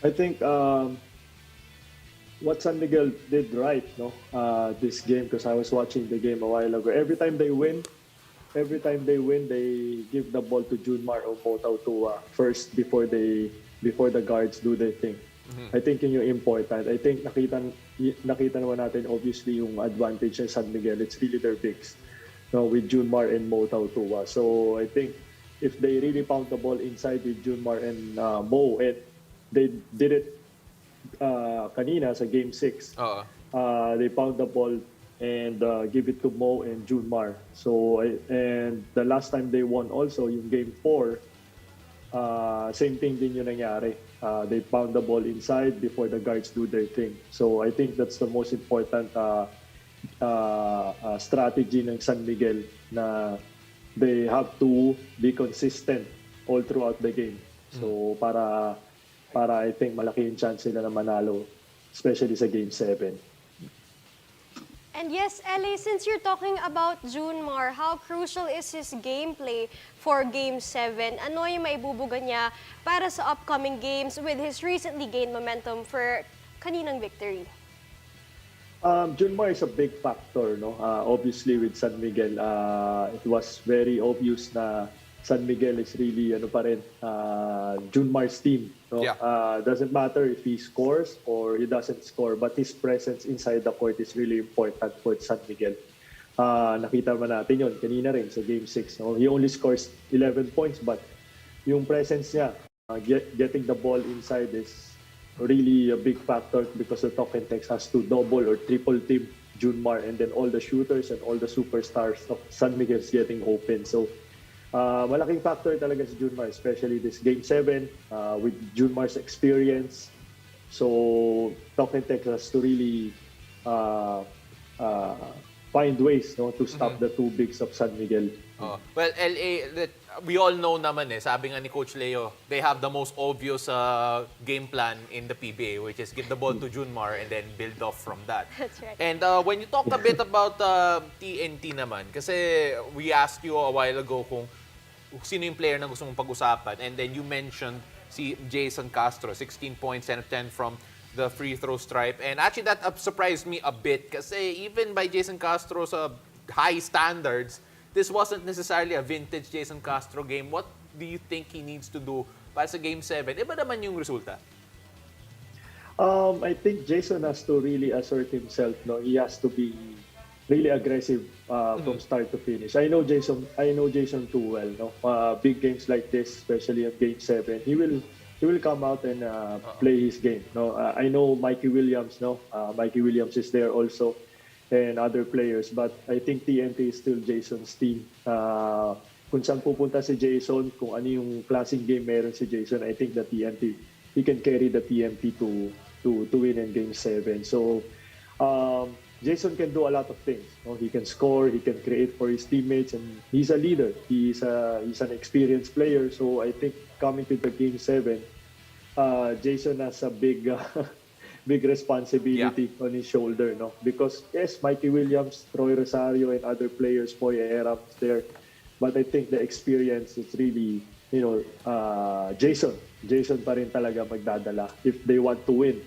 I think what San Miguel did right, no, this game, because I was watching the game a while ago. Every time they win, they give the ball to Junmar or Motau to first before the guards do their thing. I think yun yung important. I think nakita naman natin obviously yung advantage ng San Miguel. It's really their bigs, no, with Junmar and Motau Tua. So I think if they really pound the ball inside with Junmar and Mo, and they did it kanina sa Game 6. They pound the ball and give it to Mo and Junmar. So, and the last time they won also, yung Game 4, same thing din yung nangyari. They pound the ball inside before the guards do their thing. So, I think that's the most important strategy ng San Miguel, na they have to be consistent all throughout the game. So, para I think malaki yung chance nila na manalo, especially sa Game 7. And yes, Ellie, since you're talking about Junmar, how crucial is his gameplay for Game 7? Ano yung maibubuga niya para sa upcoming games with his recently gained momentum for kaninang victory? Junmar is a big factor, no? Obviously with San Miguel, it was very obvious na San Miguel is really Junmar's team, no? Yeah. Doesn't matter if he scores or he doesn't score, but his presence inside the court is really important for San Miguel. Nakita man natin yun kanina rin sa Game 6, no? He only scores 11 points, but yung presence niya, getting the ball inside is really a big factor, because the Token Tex has to double or triple team Junmar, and then all the shooters and all the superstars of San Miguel is getting open. So malaking factor talaga si Junmar, especially this Game 7 with Junmar's experience. So Token Tex has to really find ways, no, to stop the two bigs of San Miguel. Well, LA, we all know naman sabi nga ni Coach Leo, they have the most obvious game plan in the PBA, which is give the ball to Junmar and then build off from that. That's right. And when you talk a bit about TNT naman, kasi we asked you a while ago kung sino yung player na gusto mong pag-usapan, and then you mentioned si Jason Castro, 16 points, 10 of 10 from the free throw stripe. And actually that surprised me a bit, kasi even by Jason Castro's high standards, this wasn't necessarily a vintage Jason Castro game. What do you think he needs to do para sa Game 7? Iba naman yung resulta. I think Jason has to really assert himself, no? He has to be really aggressive from start to finish. I know Jason too well, no? Big games like this, especially at Game 7, he will come out and play his game, no? I know Mikey Williams, no? Mikey Williams is there also, and other players, but I think TNT is still Jason's team. Kung saan pupunta si Jason, kung ano yung klaseng game meron si Jason, I think the TNT, he can carry the TNT to win in Game 7. So Jason can do a lot of things, no? He can score, he can create for his teammates, and he's a leader. He's an experienced player. So I think coming to the Game 7, Jason has a big big responsibility on his shoulder, no? Because yes, Mikey Williams, Troy Rosario, and other players, Poy Erap there, but I think the experience is really, Jason pa rin talaga magdadala if they want to win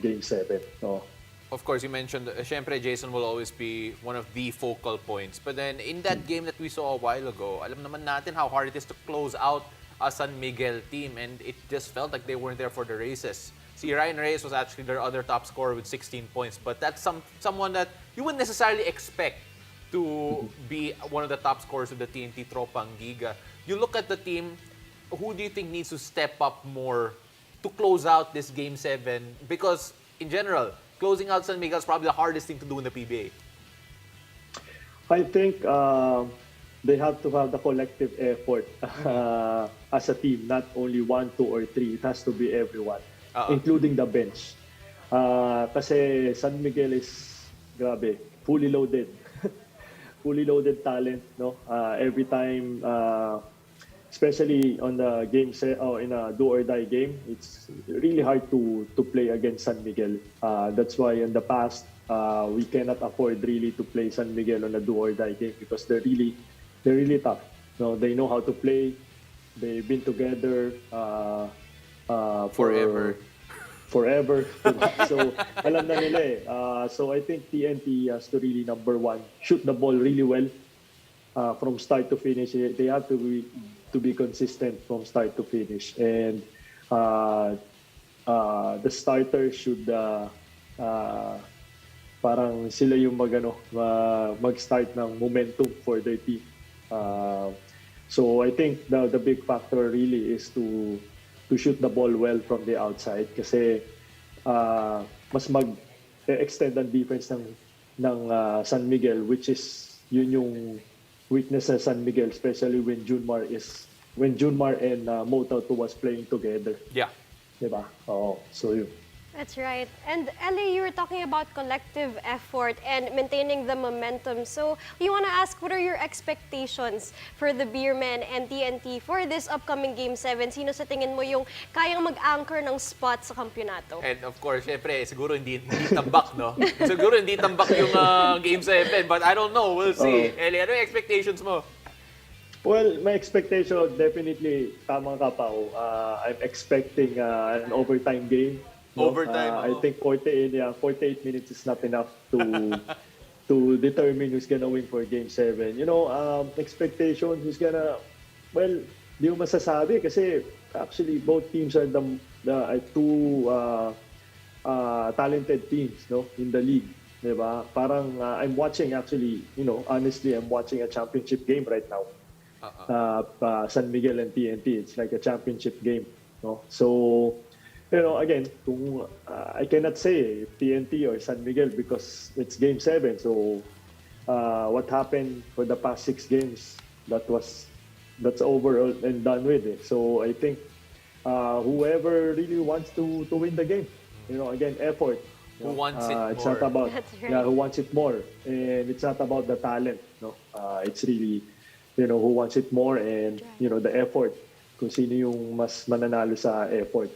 Game 7. No? Of course, you mentioned, syempre, Jason will always be one of the focal points. But then, in that game that we saw a while ago, alam naman natin how hard it is to close out a San Miguel team, and it just felt like they weren't there for the races. Si Ryan Reyes was actually their other top scorer with 16 points, but that's someone that you wouldn't necessarily expect to be one of the top scorers of the TNT Tropang Giga. You look at the team, who do you think needs to step up more to close out this Game 7? Because, in general, closing out San Miguel is probably the hardest thing to do in the PBA. I think they have to have the collective effort as a team, not only 1, 2, or 3. It has to be everyone, including the bench. Kasi San Miguel is, grabe, fully loaded. Fully loaded talent, no? Every time, especially on the game set or in a do or die game, it's really hard to play against San Miguel. That's why in the past we cannot afford really to play San Miguel on a do or die game, because they're really tough. No, they know how to play. They've been together Forever. forever. So alam na nila eh. So I think TNT has to really, number one, shoot the ball really well from start to finish. They have to be consistent from start to finish, and the starter should parang sila yung mag-start ng momentum for their team. So I think the big factor really is to shoot the ball well from the outside, kasi mas mag-extend ang defense ng San Miguel, which is yun yung weakness sa San Miguel, especially when Junmar and Mota was playing together. Yeah. Diba? Oo. So yun. That's right. And Ellie, you were talking about collective effort and maintaining the momentum. So we want to ask, what are your expectations for the Beermen and TNT for this upcoming Game 7? Sino sa tingin mo yung kayang mag-anchor ng spot sa kampyonato? And of course, syempre, siguro hindi tambak, no? Siguro hindi tambak yung Game 7, but I don't know. We'll see. Eli, ano yung expectations mo? Well, my expectation, definitely, tama ka pa. I'm expecting an overtime game. No? Overtime, I think 48 minutes is not enough to determine who's gonna win for Game 7. Expectation, who's gonna, well, di mo masasabi kasi actually both teams are the two talented teams, no, in the league. Diba? Parang I'm watching actually, honestly, I'm watching a championship game right now. San Miguel and TNT. It's like a championship game. No? So, again, I cannot say TNT or San Miguel because it's Game 7. So, what happened for the past 6 games, that's over and done with it. So, I think whoever really wants to win the game, again, effort. Who wants it more? It's not about, That's right. who wants it more. And it's not about the talent. No? It's really, who wants it more and, the effort. Kung sino yung mas mananalo sa effort.